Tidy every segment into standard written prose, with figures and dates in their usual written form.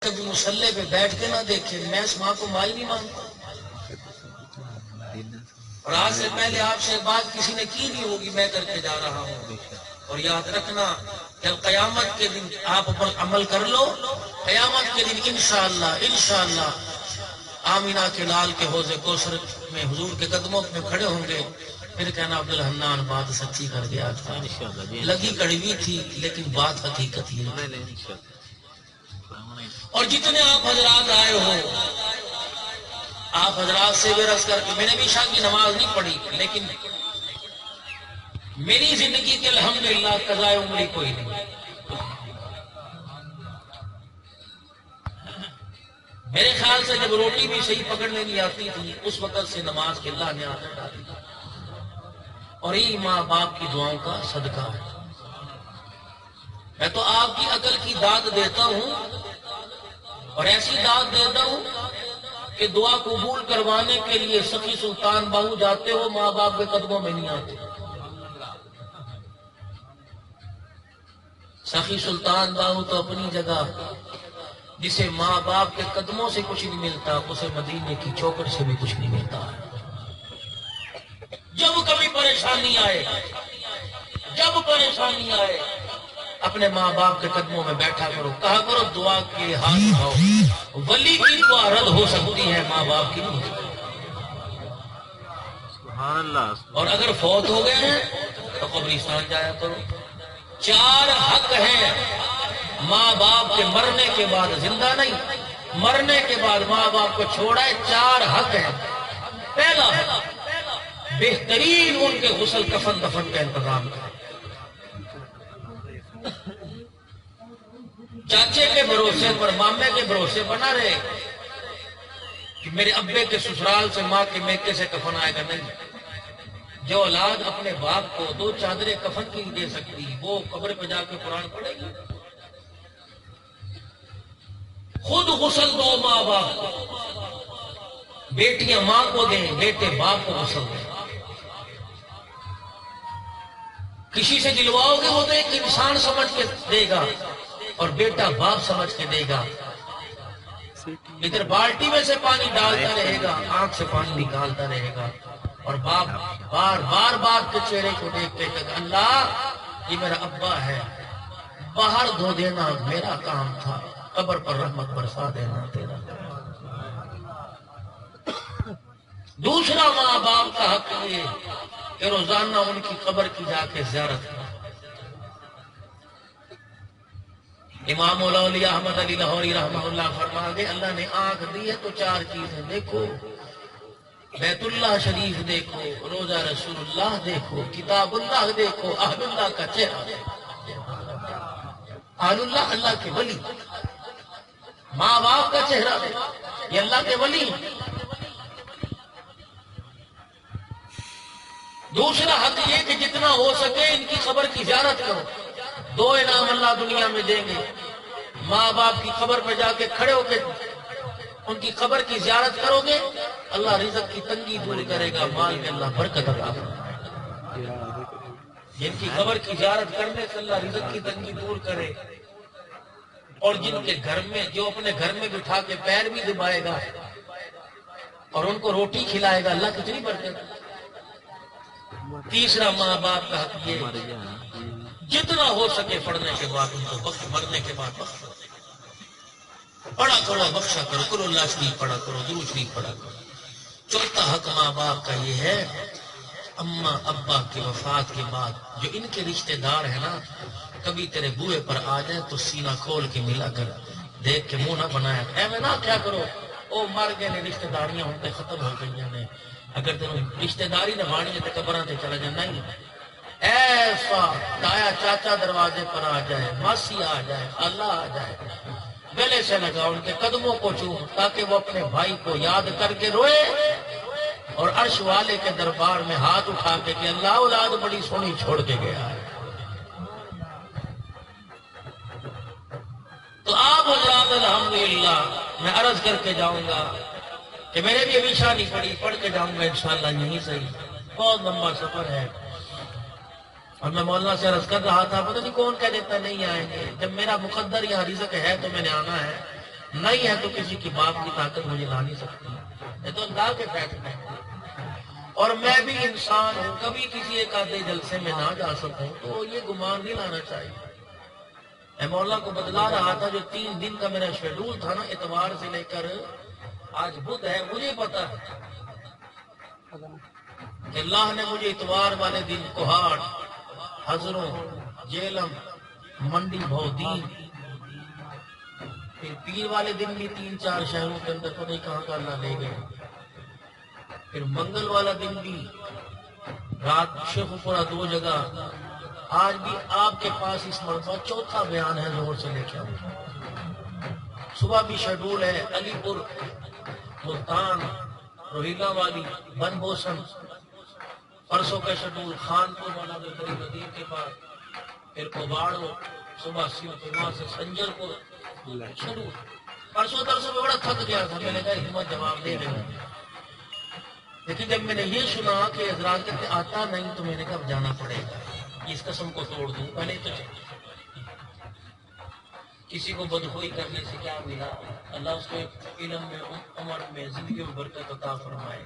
کبھی مسلح پہ بیٹھ کے نہ دیکھے، میں اس ماں کو ماں ہی نہیں مانتا، اور آج سے پہلے آپ سے بات کسی نے کی نہیں ہوگی، میں کر کے جا رہا ہوں۔ اور یاد رکھنا جب قیامت کے دن آپ پر عمل کر لو، قیامت کے دن انشاءاللہ آمینہ کے لال کے حوض کوثر میں حضور کے قدموں میں کھڑے ہوں گے، پھر کہنا عبدالحنان بات سچی کر گیا تھا، لگی کڑوی تھی لیکن بات حقیقت ہی نہیں۔ اور جتنے آپ حضرات آئے ہو، آپ حضرات سے بھی عرض کر کے، میں نے بھی عشاء کی نماز نہیں پڑھی، لیکن میری زندگی کے الحمدللہ قضاء عمری کوئی نہیں۔ میرے خیال سے جب روٹی بھی صحیح پکڑنے نہیں آتی تھی، اس وقت سے نماز کے اللہ نے عادت ڈالی، اور یہ ماں باپ کی دعاؤں کا صدقہ ہے۔ میں تو آپ کی عقل کی داد دیتا ہوں، اور ایسی داد دیتا ہوں کہ دعا قبول کروانے کے لیے سخی سلطان باہو جاتے ہو، ماں باپ کے قدموں میں نہیں آتے۔ سخی سلطان باہو تو اپنی جگہ، جسے ماں باپ کے قدموں سے کچھ نہیں ملتا، اسے مدینے کی چوکھٹ سے بھی کچھ نہیں ملتا ہے۔ جب کبھی پریشانی آئے اپنے ماں باپ کے قدموں میں بیٹھا کرو، کہا کرو دعا کے ہاتھ اٹھاؤ، ولی کی دعا رد ہو سکتی ہے، ماں باپ کی نہیں۔ سبحان اللہ۔ اور اگر فوت ہو گئے ہیں تو قبرستان جایا کرو۔ 4 حق ہیں ماں باپ کے مرنے کے بعد، زندہ نہیں، مرنے کے بعد ماں باپ کو چھوڑا ہے، 4 حق ہیں۔ پہلا حق، بہترین ان کے غسل کفن دفن کا انتظام کرے۔ چاچے کے بھروسے پر، مامے کے بھروسے بنا رہے کہ میرے ابے کے سسرال سے ماں کے میکے سے کفن آئے گا، نہیں۔ جو اولاد اپنے باپ کو 2 چادریں کفن کی نہیں دے سکتی، وہ قبر پہ جا کے قرآن پڑھے گی؟ خود غسل دو ماں باپ کو، بیٹیاں ماں کو دیں، بیٹے باپ کو غسل دیں۔ کسی سے دلواؤ گے وہ تو ایک انسان سمجھ کے دے گا، اور بیٹا باپ سمجھ کے دے گا۔ ادھر بالٹی میں سے پانی ڈالتا رہے گا، آنکھ سے پانی نکالتا رہے گا، اور باپ بار بار باپ کے چہرے کو دیکھتے کہ اللہ یہ میرا ابا ہے، باہر دھو دینا میرا کام تھا، قبر پر رحمت برسا دینا تیرا۔ دوسرا ماں باپ کا حق یہ کہ روزانہ ان کی قبر کی جا کے زیارت کرو۔ امام الاولیاء احمد علی لاہوری رحمہ اللہ فرما گئے، اللہ نے آنکھ دی ہے تو 4 چیزیں دیکھو، بیت اللہ شریف دیکھو، روزہ رسول اللہ دیکھو، کتاب اللہ دیکھو، اہل اللہ کا چہرہ دیکھو۔ اہل اللہ، اللہ کے ولی، ماں باپ کا چہرہ دیکھو، یہ اللہ کے ولی۔ دوسرا حق یہ کہ جتنا ہو سکے ان کی قبر کی زیارت کرو۔ 2 انعام اللہ دنیا میں دیں گے، ماں باپ کی قبر پہ جا کے کھڑے ہو کے ان کی قبر کی زیارت کرو گے، اللہ رزق کی تنگی دور کرے گا، مال میں اللہ برکت عطا فرمائے گا۔ جن کی قبر کی زیارت کرنے سے اللہ رزق کی تنگی دور کرے، اور جن کے گھر میں، جو اپنے گھر میں بٹھا کے پیر بھی دبائے گا اور ان کو روٹی کھلائے گا، اللہ کتنی برکت۔ تیسرا ماں باپ کا حق یہ جتنا ہو سکے پڑھنے کے بعد ان کو وقت، مرنے کے بعد وقت پڑھا کرو، بخشا کرو، قل اللہ شریف پڑھا کرو، درود شریف پڑھا کرو۔ چوتھا حق ماں باپ کا یہ ہے، اماں ابا کی وفات کے بعد جو ان کے رشتہ دار ہیں نا، کبھی تیرے بوئے پر آ جائے تو سینہ کھول کے ملا کر دیکھ کے منہ نہ بنایا، ایویں نہ کیا کرو او مر گئے نے، رشتہ داریاں ہوں تے ختم ہو گئی نے، اگر تمہیں رشتہ داری نبھانی ہے تو قبراں تے چلا جانا ہی۔ ایسا تایا چاچا دروازے پر آ جائے، ماسی آ جائے، اللہ آ جائے، گلے سے لگا، ان کے قدموں کو چوم، تاکہ وہ اپنے بھائی کو یاد کر کے روئے، اور عرش والے کے دربار میں ہاتھ اٹھا کے کہ اللہ اولاد بڑی سونی چھوڑ کے گیا ہے۔ تو آپ حضرات الحمدللہ میں عرض کر کے جاؤں گا کہ میرے بھی ابھی شادی پڑی، پڑھ کے جاؤں گا انشاءاللہ یہیں صحیح، بہت لمبا سفر ہے۔ اور میں مولانا سے عرض کر رہا تھا، پتہ نہیں کون کہہ دیتا نہیں آئیں گے، جب میرا مقدر یہاں رزق ہے تو میں نے آنا ہے، نہیں ہے تو کسی کی باپ کی طاقت مجھے لا نہیں سکتی، یہ تو اللہ کے فیصلے ہیں۔ اور میں بھی انسان ہوں، کبھی کسی ایک آدھے جلسے میں نہ جا سکوں تو یہ گمان نہیں لانا چاہیے۔ میں مولا کو بدلا رہا تھا، جو 3 دن کا میرا شیڈول تھا نا، اتوار سے لے کر آج بدھ ہے، مجھے پتا ہے کہ اللہ نے مجھے اتوار والے دن کوہاٹ، ہزروں، جیلم، منڈی بھودین، پھر پیر والے دن بھی 3-4 شہروں کے اندر پتہ نہیں کہاں کا اللہ لے گئے، پھر منگل والا دن بھی رات شیخ پورا 2 جگہ۔ آج بھی آپ کے پاس اس مرتبہ 4تھا بیان ہے، زور سے لے کے آؤں۔ صبح بھی شیڈول ہے، علی پور، ملتان، روہیلا والی، بن بوسن۔ پرسوں کا شیڈول خانپور والا جو قریب ندیر کے پاس، پھر کوباڑو، صبح وہاں سے سنجر کو شیڈول۔ پرسوں درسوں میں بڑا تھک گیا تھا، میں نے کہا ہمت جواب دے دیں، لیکن جب میں نے یہ سنا کہ حضرات کہتے آتا نہیں تو میں نے کہا اب جانا پڑے گا، اس قسم کو توڑ دوں۔ پہلے تو کسی کو بدخوئی کرنے سے کیا ملا؟ اللہ اس کو علم میں، عمر میں، زندگی میں برکت عطا فرمائے۔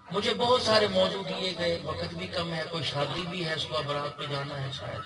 مجھے بہت سارے موضوع دیے گئے، وقت بھی کم ہے، کوئی شادی بھی ہے، صبح برات پہ جانا ہے، شاید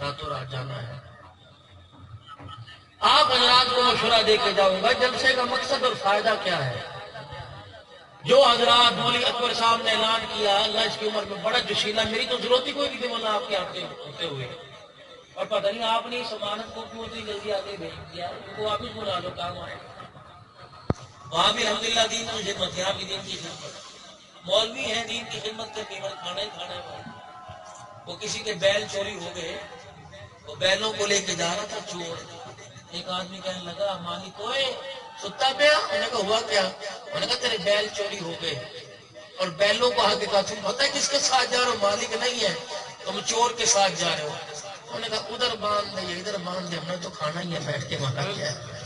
راتوں رات جانا ہے۔ آپ حضرات کو مشورہ دے کے جاؤں گا، جلسے کا مقصد اور فائدہ کیا ہے۔ جو حضرات مولوی اکبر صاحب نے اعلان کیا، اللہ اس کی عمر میں بڑا جشیلا، میری تو ضرورت ہی کوئی نہیں تھی مولانا آپ کے ہوتے ہوئے، اور پتہ نہیں آپ نے اس امانت کو کیوں اتنی جلدی آگے بھیج دیا، ان کو واپس بلا لو، کام آئے۔ وہاں بھی الحمدللہ دین کی خدمت ہے، آپ کی دین کی خدمت، مولوی ہیں دین کی خدمت کرنے والے، کھانا ہی کھانا ہے۔ وہ کسی کے بیل چوری ہو گئے، وہ بیلوں کو لے کے جا رہا تھا چور، ایک آدمی کہنے لگا مالک ہوئے ستا پیا، انہوں نے کہا ہوا کیا؟ انہوں نے کہا تیرے بیل چوری ہو گئے، اور بیلوں کو آگے کہا تم پتہ ہے کس کے ساتھ جا رہے ہو؟ مالک نہیں ہے، تم چور کے ساتھ جا رہے ہو۔ انہوں نے کہا ادھر باندھ دے ادھر باندھ دے، ہم نے تو کھانا ہی ہے بیٹھ کے، مانا کیا ہے۔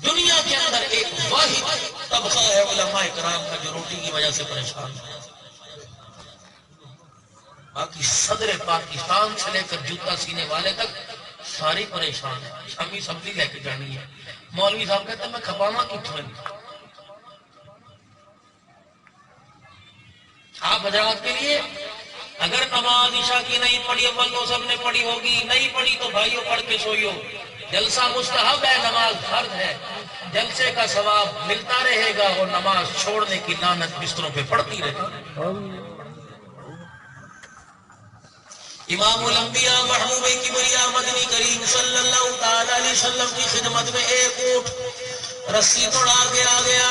دنیا کے اندر ایک واحد طبقہ ہے علماء کرام کا جو روٹی کی وجہ سے پریشان ہے، باقی صدر پاکستان سے لے کر جوتا سینے والے تک ساری پریشان ہے، شامی سبزی لے کے جانی ہے۔ مولوی صاحب کہتے ہیں میں کھپانا کتوں؟ آپ حضرات کے لیے اگر نماز عشاء کی نہیں پڑھی، اول تو سب نے پڑھی ہوگی، نہیں پڑھی تو بھائیوں پڑھ کے سوئیو۔ جلسہ مستحب ہے، نماز فرض ہے، جلسے کا ثواب ملتا رہے گا، اور نماز چھوڑنے کی لعنت بستروں پہ پڑتی رہے گی۔ امام الانبیاء محبوب کبریا مدنی کریم صلی اللہ تعالی علیہ وسلم کی خدمت میں ایک اونٹ رسی توڑا کے آ گیا،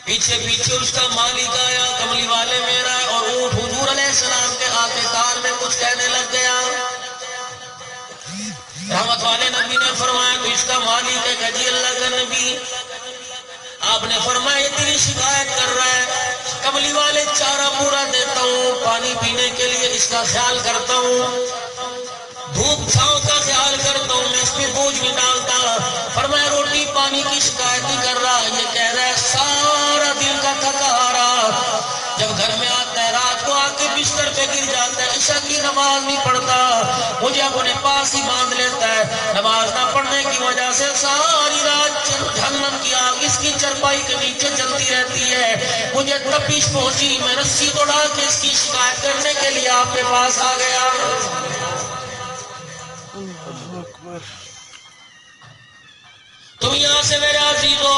پیچھے پیچھے اس کا مالک آیا، کملی والے میرا، اور اونٹ حضور علیہ السلام کے آتے کان میں کچھ کہنے لگ گیا۔ رحمت والے نبی نے فرمایا تو اس کا مالک ہے کہ جی اللہ کا نبی، آپ نے فرمایا تیری شکایت کر رہا ہے، کملی والے چارہ پورا دیتا ہوں، پانی پینے کے لیے اس کا خیال کرتا ہوں، دھوپ چھاؤں کا خیال کرتا ہوں، میں اس پہ بوجھ بھی ڈالتا۔ فرمایا روٹی پانی کی شکایت نہیں کر رہا، یہ کہہ رہا ہے سارا دن کا تھکا آ رہا، جب گھر میں آتا ہے رات کو آ کے بستر پہ گر جاتا ہے، عشاء کی نماز نہیں پڑھتا، مجھے اپنے پاس ہی باندھ لیتا ہے، نماز نہ پڑھنے کی وجہ سے ساری رات جہنم کی آگ اس کی چرپائی کے نیچے جلتی رہتی ہے، مجھے تپش پہنچی، میں رسی توڑا کے اس کی شکایت کرنے کے لیے آپ کے پاس آ گیا۔ تم یہاں سے میرے عزیزو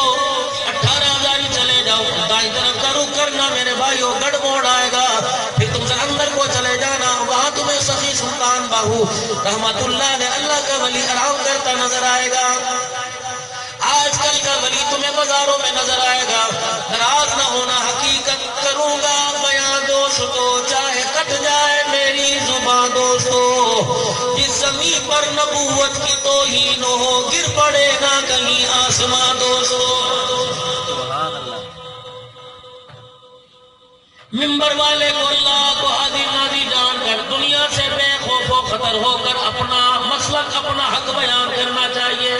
18,000 ہی چلے جاؤ، دائیں طرف کا رخ کرنا میرے بھائیو، گڑھ موڑ آئے گا، پھر تم سے اندر کو چلے جانا، وہاں تمہیں سخی سلطان باہو رحمت اللہ نے اللہ کا ولی آرام کرتا نظر آئے گا۔ آج کل کا ولی تمہیں بازاروں میں نظر آئے گا، ناراض نہ ہونا، حقیقت کروں گا بیان دوستو، چاہے کٹ جائے میری زبان دوستو، جس زمین پر نبوت کی توہین ہو گر پڑے نہ کہیں آسمان دوستو۔ ممبر والے کو اللہ کو حاضر ناظر جان کر دنیا سے بے خوف و خطر ہو کر اپنا مسلک اپنا حق بیان کرنا چاہیے۔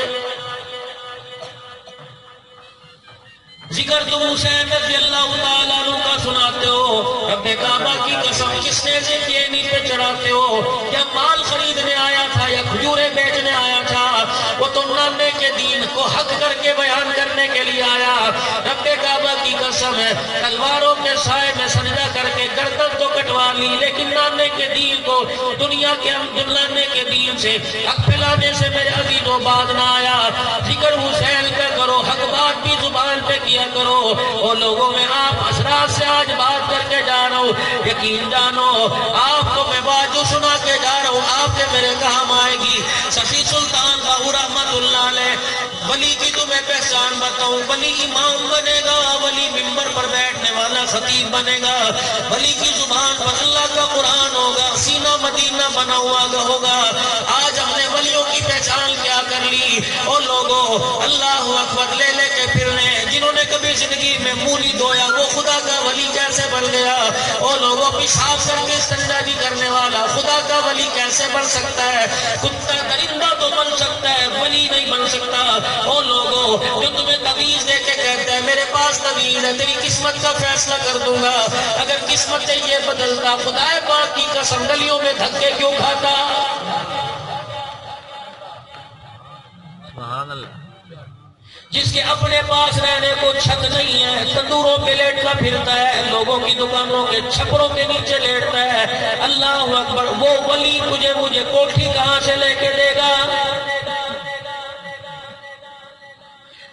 ذکر تم حسین رضی اللہ تعالیٰ عنہ کا سناتے ہو، رب کعبہ کی قسم کس نے سے کینی پہ چڑھاتے ہو، یا مال خریدنے آیا تھا یا کھجوریں بیچنے آیا تھا، وہ تو نانے کے دین کو حق کر کے بیان کرنے کے لیے آیا۔ رب کعبہ کی قسم ہے، تلواروں کے سائے میں سجدہ کر کے گردن تو کٹوا لی، لیکن نانے کے دین کو دنیا کے نانے کے دین سے حق پھیلانے سے میرے عزیزوں باز نہ آیا۔ ذکر حسین کا کرو، حق بات بھی زبان پہ کیا کرو، اور لوگوں میں آپ حضرات سے آج بات کر کے جا رہا ہوں، یقین جانو آپ کو میں بات جو سنا کے جا رہا ہوں آپ کے میرے کام آئے گی۔ سخی سلطان باہو رحمت اللہ علیہ، ولی کی تمہیں پہچان بتاؤں، ولی امام بنے گا، ولی ممبر پر بیٹھنے والا خطیب بنے گا، ولی کی زبان پر اللہ کا قرآن ہوگا، سینہ مدینہ بنا ہوا ہوگا۔ آج ہم نے ولیوں کی پہچان کیا کر لی، اور لوگوں اللہ اکبر لے لے کے پھرنے، جنہوں نے کبھی زندگی میں منہ نہیں دھویا وہ خدا کا ولی کیسے بن گیا؟ اور لوگوں پیشاب کر کے استنجا نہیں کرنے والا خدا کا ولی کیسے بن سکتا ہے؟ کتا درندہ تو بن سکتا ہے، ولی نہیں بن سکتا۔ اور لوگوں جو تمہیں تعویذ دے کے کہتا ہے میرے پاس تعویذ ہے، تیری قسمت کا فیصلہ کر دوں گا، اگر قسمت یہ بدلتا خدا پاک کی قسم گلیوں میں دھکے کیوں کھاتا؟ سبحان اللہ۔ جس کے اپنے پاس رہنے کو چھت نہیں ہے، تندوروں پہ لیٹتا پھرتا ہے، لوگوں کی دکانوں کے چھپروں کے نیچے لیٹتا ہے، اللہ اکبر، وہ ولی مجھے کوٹھی کہاں سے لے کے دے گا؟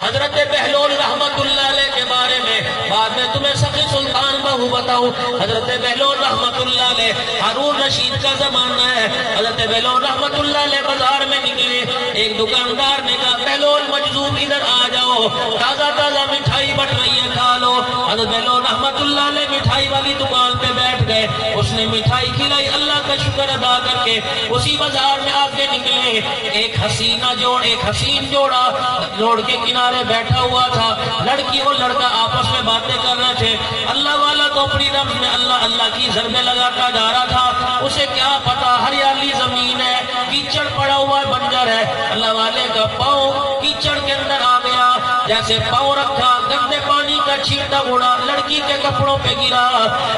حضرت بہلول رحمت اللہ علیہ کے بارے میں بعد میں تمہیں سخی سلطان بہو بتاؤں۔ حضرت بہلول رحمت اللہ علیہ ہارون رشید کا زمانہ ہے، حضرت بہلول رحمت اللہ علیہ بازار میں نکلے، ایک دکاندار نے کہا بہلول مجذوب ادھر آ جاؤ، تازہ تازہ مٹھائی بٹ رہی ہے کھا لو۔ حضرت بہلول رحمت اللہ علیہ مٹھائی والی دکان پہ بیٹھ گئے، اس نے مٹھائی کھلائی، اللہ کا شکر ادا کر کے اسی بازار میں آگے نکلے، ایک حسین جوڑا روڈ کے کنارے بیٹھا ہوا تھا، لڑکی اور لڑکا آپس میں باتیں کر رہے تھے، اللہ والا تو اپنی رمز میں اللہ کی ضربیں لگاتا جا رہا تھا، اسے کیا پتا ہریالی زمین ہے، کیچڑ پڑا ہوا ہے، بنجر ہے، اللہ والے کا پاؤں کیچڑ کے اندر آ گیا، جیسے پاؤں رکھا گندے پانی کا چھینٹا اڑا لڑکی کے کپڑوں پہ گرا،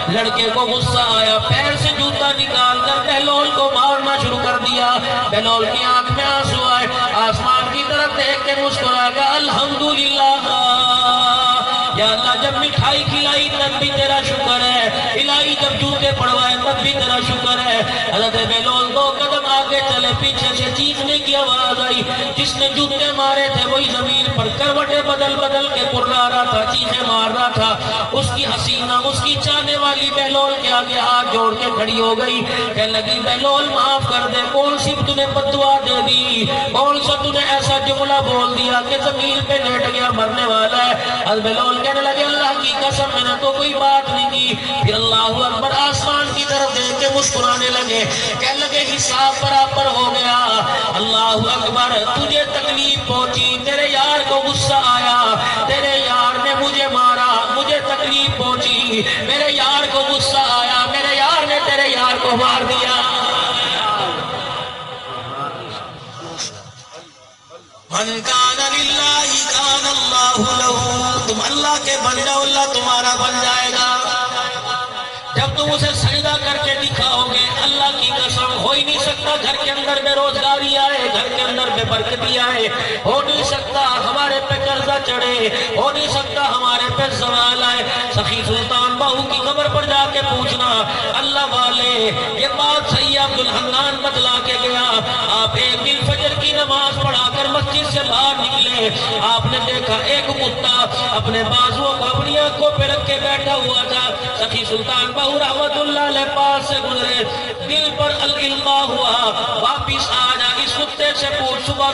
لڑکے کو غصہ آیا، پیر سے جوتا نکال کر بہلول کو مارنا شروع کر دیا، بہلول کی آنکھ میں آنسو آئے، آسمان کی طرف دیکھ کے مسکرا گا الحمدللہ، یا اللہ جب مٹھائی کھلائی تب بھی تیرا شکر ہے، الہی جب جوتے پڑوائے تب بھی تیرا شکر ہے۔ حضرت بہلول 2 قدم آگے چلے، پیچھے سے چیخنے کی آواز آئی، جس نے جوتے مارے تھے وہی زمین پر کروٹیں بدل بدل کے پرلا رہا تھا، چیخیں مار رہا تھا، اس کی حسینہ اس کی چاہنے والی بہلول کے آگے ہاتھ جوڑ کے کھڑی ہو گئی، کہنے لگی بہلول معاف کر دے، کون سی تُونے بددعا دے دی، کون سا تُونے ایسا جملہ بول دیا کہ زمین پہ لیٹ گیا مرنے والا ہے؟ حضرت بہلول کہنے لگے اللہ کی قسم میں نے تو کوئی بات نہیں کی، پھر اللہ اکبر آسمان کی طرف دیکھ کے مسکرانے لگے، کہنے لگے حساب برابر ہو گیا، اللہ اکبر، تجھے تکلیف پہنچی، تیرے یار کو غصہ آیا، تیرے یار نے مجھے مارا، مجھے تکلیف پہنچی، میرے یار کو غصہ آیا، میرے یار نے تیرے یار کو مار دیا۔ من کان للہ کان اللہ لہ، تم اللہ کے بن جاؤ اللہ تمہارا بن جائے گا۔ جب تم اسے سجدہ کر کے دکھاؤ گے اللہ کی قسم ہو ہی نہیں سکتا گھر کے اندر بے روزگاری آئے، گھر کے اندر بے برکتی آئے، ہو نہیں سکتا ہمارے پہ قرضہ چڑھے، ہو نہیں سکتا ہمارے پہ زوال آئے۔ سخی سلطان باہو کی قبر پر جا کے پوچھنا اللہ والے یہ بات صحیح عبدالحنان بتلا کے گیا، آپ ایک دن فجر کی نماز پڑھا کر مسجد سے باہر نکلے، آپ نے دیکھا ایک کتا اپنے بازوؤں کو اپنی آنکھوں پہ رکھ کے بیٹھا ہوا تھا، سخی سلطان باہو رحمت اللہ علیہ پاس سے گزرے، دل پر القاء ہوا واپس آ جا، اس کتے سے پوچھ صبح